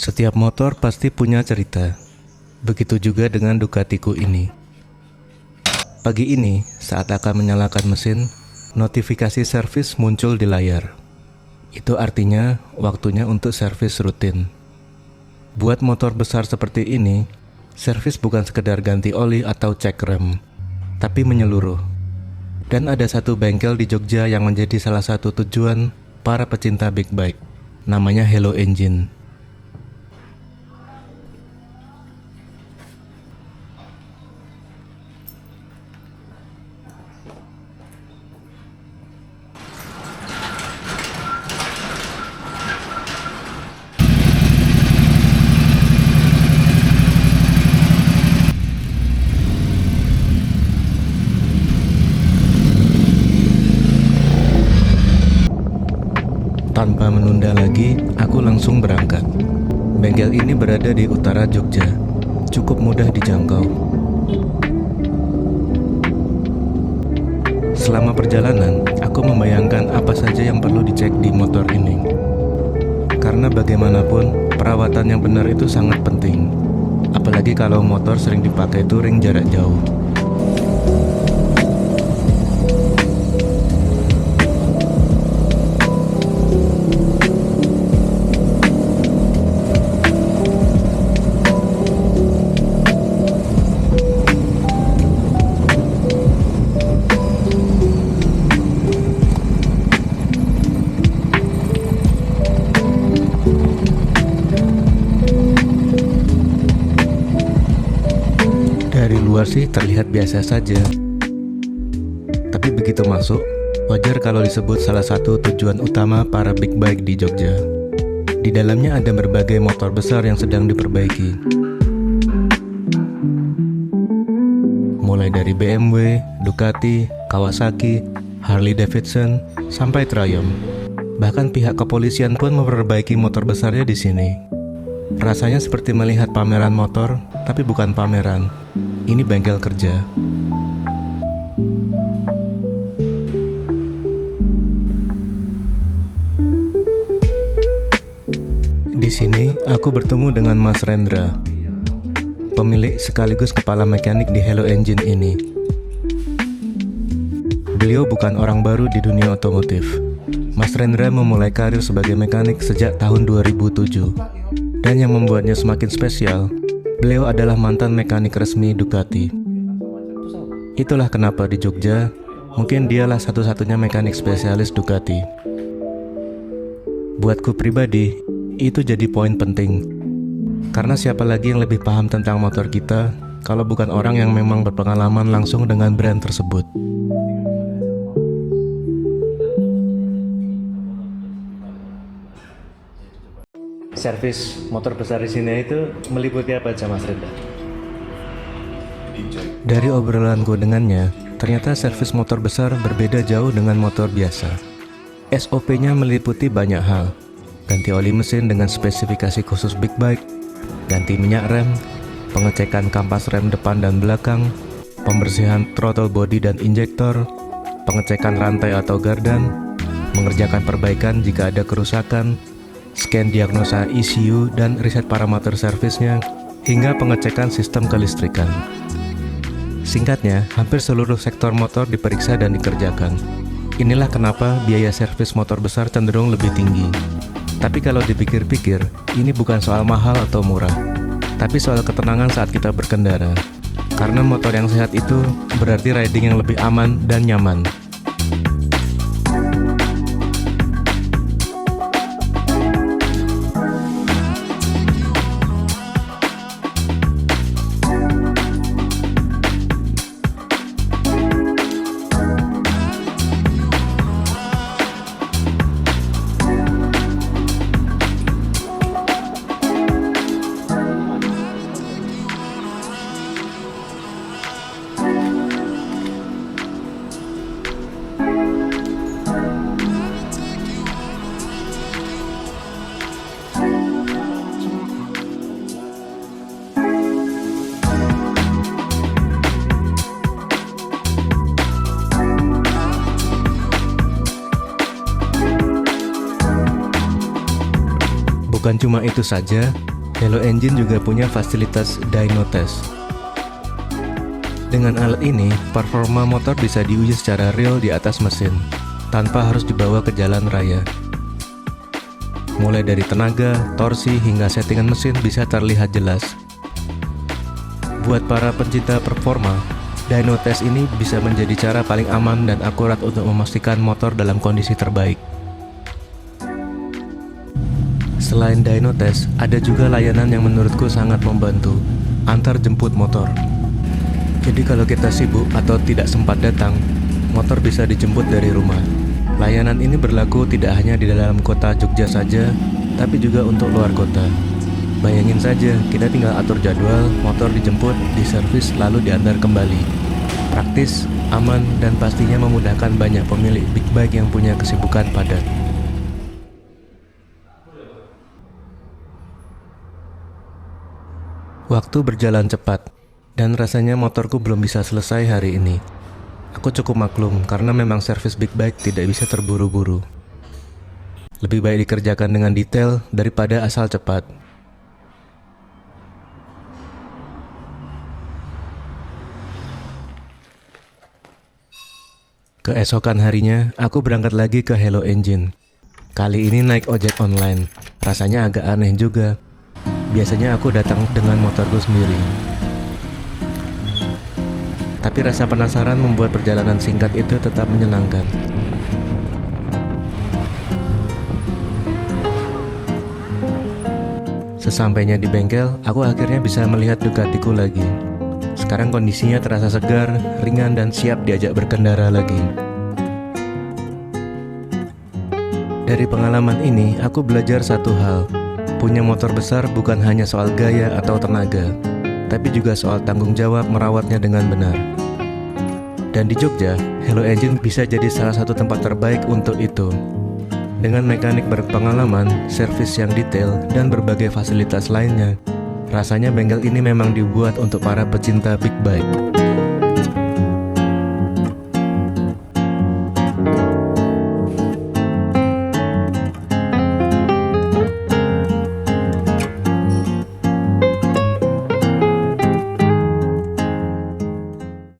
Setiap motor pasti punya cerita. Begitu juga dengan Ducatiku ini. Pagi ini, saat akan menyalakan mesin, notifikasi servis muncul di layar. Itu artinya waktunya untuk servis rutin. Buat motor besar seperti ini, servis bukan sekedar ganti oli atau cek rem, tapi menyeluruh. Dan ada satu bengkel di Jogja yang menjadi salah satu tujuan para pecinta big bike. Namanya Hello Engine. Tanpa menunda lagi, aku langsung berangkat. Bengkel ini berada di utara Jogja, cukup mudah dijangkau. Selama perjalanan, aku membayangkan apa saja yang perlu dicek di motor ini. Karena bagaimanapun, perawatan yang benar itu sangat penting. Apalagi kalau motor sering dipakai touring jarak jauh. Dari luar sih terlihat biasa saja. Tapi begitu masuk, wajar kalau disebut salah satu tujuan utama para big bike di Jogja. Di dalamnya ada berbagai motor besar yang sedang diperbaiki. Mulai dari BMW, Ducati, Kawasaki, Harley Davidson, sampai Triumph. Bahkan pihak kepolisian pun memperbaiki motor besarnya di sini. Rasanya seperti melihat pameran motor, tapi bukan pameran. Ini bengkel kerja. Di sini, aku bertemu dengan Mas Rendra, pemilik sekaligus kepala mekanik di Hello Engine ini. Beliau bukan orang baru di dunia otomotif. Mas Rendra memulai karir sebagai mekanik sejak tahun 2007. Dan yang membuatnya semakin spesial, beliau adalah mantan mekanik resmi Ducati. Itulah kenapa di Jogja, mungkin dialah satu-satunya mekanik spesialis Ducati. Buatku pribadi, itu jadi poin penting. Karena siapa lagi yang lebih paham tentang motor kita, kalau bukan orang yang memang berpengalaman langsung dengan brand tersebut. Servis motor besar di sini itu meliputi apa aja, Mas Renda? Dari obrolanku dengannya, ternyata servis motor besar berbeda jauh dengan motor biasa. SOP-nya meliputi banyak hal. Ganti oli mesin dengan spesifikasi khusus big bike, ganti minyak rem, pengecekan kampas rem depan dan belakang, pembersihan throttle body dan injektor, pengecekan rantai atau gardan, mengerjakan perbaikan jika ada kerusakan, scan diagnosa ECU dan riset parameter servisnya, hingga pengecekan sistem kelistrikan. Singkatnya, hampir seluruh sektor motor diperiksa dan dikerjakan. Inilah kenapa biaya servis motor besar cenderung lebih tinggi. Tapi kalau dipikir-pikir, ini bukan soal mahal atau murah, tapi soal ketenangan saat kita berkendara. Karena motor yang sehat itu berarti riding yang lebih aman dan nyaman. Bukan cuma itu saja, Hello Engine juga punya fasilitas dyno test. Dengan alat ini, performa motor bisa diuji secara real di atas mesin, tanpa harus dibawa ke jalan raya. Mulai dari tenaga, torsi, hingga settingan mesin bisa terlihat jelas. Buat para pencinta performa, dyno test ini bisa menjadi cara paling aman dan akurat untuk memastikan motor dalam kondisi terbaik. Selain dyno test, ada juga layanan yang menurutku sangat membantu, antar jemput motor. Jadi kalau kita sibuk atau tidak sempat datang, motor bisa dijemput dari rumah. Layanan ini berlaku tidak hanya di dalam kota Jogja saja, tapi juga untuk luar kota. Bayangin saja, kita tinggal atur jadwal, motor dijemput, diservis, lalu diantar kembali. Praktis, aman, dan pastinya memudahkan banyak pemilik big bike yang punya kesibukan padat. Waktu berjalan cepat, dan rasanya motorku belum bisa selesai hari ini. Aku cukup maklum karena memang servis big bike tidak bisa terburu-buru. Lebih baik dikerjakan dengan detail daripada asal cepat. Keesokan harinya, aku berangkat lagi ke Hello Engine. Kali ini naik ojek online. Rasanya agak aneh juga. Biasanya aku datang dengan motorku sendiri. Tapi rasa penasaran membuat perjalanan singkat itu tetap menyenangkan. Sesampainya di bengkel, aku akhirnya bisa melihat Ducatiku lagi. Sekarang kondisinya terasa segar, ringan, dan siap diajak berkendara lagi. Dari pengalaman ini, aku belajar satu hal. Punya motor besar bukan hanya soal gaya atau tenaga, tapi juga soal tanggung jawab merawatnya dengan benar. Dan di Jogja, Hello Engine bisa jadi salah satu tempat terbaik untuk itu. Dengan mekanik berpengalaman, servis yang detail, dan berbagai fasilitas lainnya, rasanya bengkel ini memang dibuat untuk para pecinta big bike.